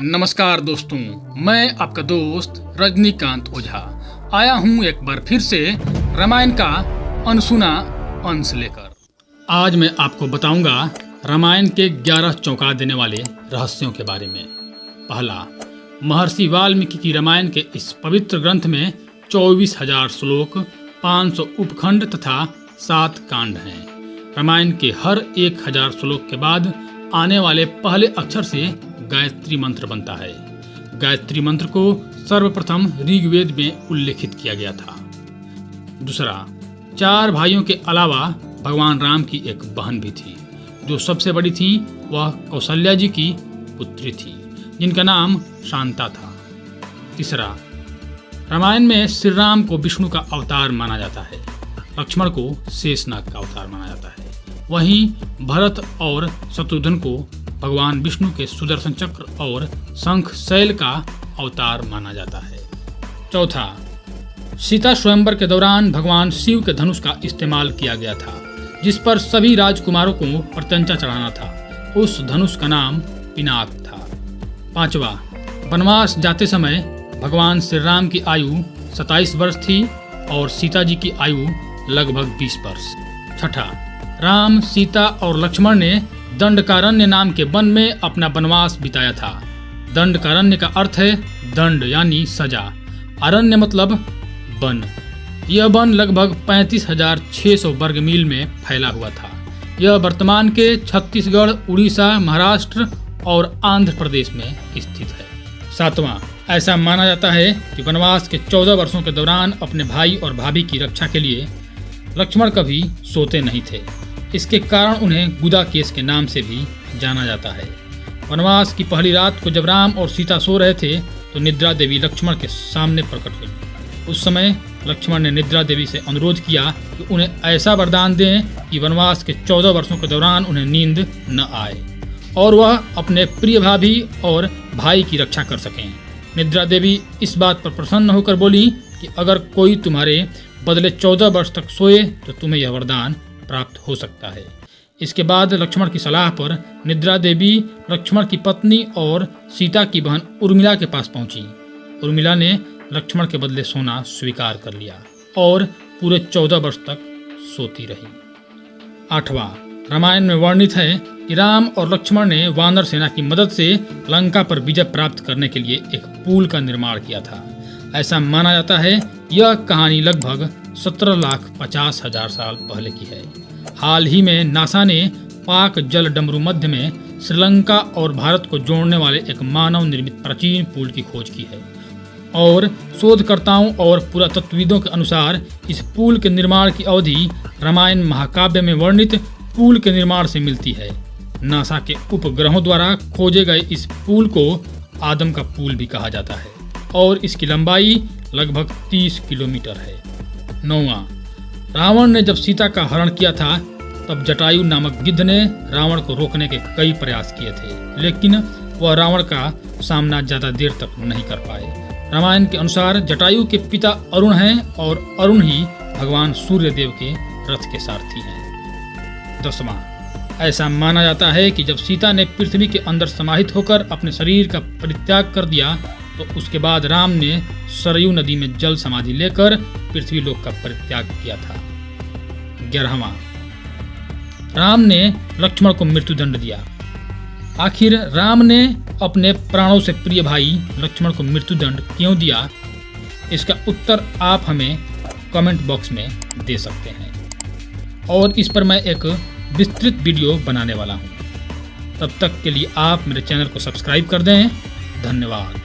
नमस्कार दोस्तों, मैं आपका दोस्त रजनीकांत ओझा आया हूँ एक बार फिर से रामायण का अनसुना अंश लेकर। आज मैं आपको बताऊंगा रामायण के 11 चौंका देने वाले रहस्यों के बारे में। पहला, महर्षि वाल्मीकि की रामायण के इस पवित्र ग्रंथ में 24,000 श्लोक, 500 उपखंड तथा 7 कांड हैं। रामायण के हर 1,000 श्लोक के बाद आने वाले पहले अक्षर से गायत्री मंत्र बनता है। गायत्री मंत्र को सर्वप्रथम ऋग्वेद में उल्लेखित किया गया था। दूसरा, 4 भाइयों के अलावा भगवान राम की एक बहन भी थी। जो सबसे बड़ी थी वह कौशल्या जी की पुत्री थी, जिनका नाम शांता था। तीसरा, रामायण में श्री राम को विष्णु का अवतार माना जाता है, लक्ष्मण को शेषनाग का अवतार माना जाता है। वहीं भरत और शत्रुघ्न को भगवान विष्णु के सुदर्शन चक्र और शंख शैल का अवतार माना जाता है। चौथा, सीता स्वयंवर के दौरान भगवान शिव के धनुष का इस्तेमाल किया गया था, जिस पर सभी राजकुमारों को प्रत्यंचा चढ़ाना था। उस धनुष का नाम पिनाक था। पांचवा, वनवास जाते समय भगवान श्री राम की आयु 27 वर्ष थी और सीता जी की आयु लगभग 20 वर्ष। छठा, राम, सीता और लक्ष्मण ने दंडकारण्य नाम के वन में अपना वनवास बिताया था। दंडकारण्य का अर्थ है दंड यानी सजा, अरण्य मतलब वन। यह वन लगभग 35,600 वर्ग मील में फैला हुआ था। यह वर्तमान के छत्तीसगढ़, उड़ीसा, महाराष्ट्र और आंध्र प्रदेश में स्थित है। सातवां, ऐसा माना जाता है कि वनवास के 14 वर्षों के दौरान अपने भाई और भाभी की रक्षा के लिए लक्ष्मण कभी सोते नहीं थे। इसके कारण उन्हें गुदाकेश के नाम से भी जाना जाता है। वनवास की पहली रात को जब राम और सीता सो रहे थे तो निद्रा देवी लक्ष्मण के सामने प्रकट हुई। उस समय लक्ष्मण ने निद्रा देवी से अनुरोध किया कि उन्हें ऐसा वरदान दें कि वनवास के 14 वर्षों के दौरान उन्हें नींद न आए और वह अपने प्रिय भाभी और भाई की रक्षा कर सकें। निद्रा देवी इस बात पर प्रसन्न होकर बोली कि अगर कोई तुम्हारे बदले 14 वर्ष तक सोए तो तुम्हें यह वरदान प्राप्त हो सकता है। इसके बाद लक्ष्मण की सलाह पर निद्रा देवी लक्ष्मण की पत्नी और सीता की बहन उर्मिला के पास पहुंची। उर्मिला ने लक्ष्मण के बदले सोना स्वीकार कर लिया और पूरे 14 वर्ष तक सोती रही। 8वां, रामायण में वर्णित है कि राम और लक्ष्मण ने वानर सेना की मदद से लंका पर विजय प्राप्त करने के लिए एक पुल का निर्माण किया था। ऐसा माना जाता है यह कहानी लगभग 17,50,000 साल पहले की है। हाल ही में नासा ने पाक जल डमरू मध्य में श्रीलंका और भारत को जोड़ने वाले एक मानव निर्मित प्राचीन पुल की खोज की है और शोधकर्ताओं और पुरातत्वविदों के अनुसार इस पुल के निर्माण की अवधि रामायण महाकाव्य में वर्णित पुल के निर्माण से मिलती है। नासा के उपग्रहों द्वारा खोजे गए इस पुल को आदम का पुल भी कहा जाता है और इसकी लंबाई लगभग 30 किलोमीटर है। 9वां, रावण ने जब सीता का हरण किया था तब जटायु नामक गिद्ध ने रावण को रोकने के कई प्रयास किए थे, लेकिन वह रावण का सामना ज्यादा देर तक नहीं कर पाए। रामायण के अनुसार जटायु के पिता अरुण हैं और अरुण ही भगवान सूर्य देव के रथ के सारथी हैं। 10वां, ऐसा माना जाता है कि जब सीता ने पृथ्वी के अंदर समाहित होकर अपने शरीर का परित्याग कर दिया तो उसके बाद राम ने सरयू नदी में जल समाधि लेकर पृथ्वी लोक का परित्याग किया था। 11वां, राम ने लक्ष्मण को मृत्युदंड दिया। आखिर राम ने अपने प्राणों से प्रिय भाई लक्ष्मण को मृत्युदंड क्यों दिया? इसका उत्तर आप हमें कमेंट बॉक्स में दे सकते हैं और इस पर मैं एक विस्तृत वीडियो बनाने वाला हूं। तब तक के लिए आप मेरे चैनल को सब्सक्राइब कर दें। धन्यवाद।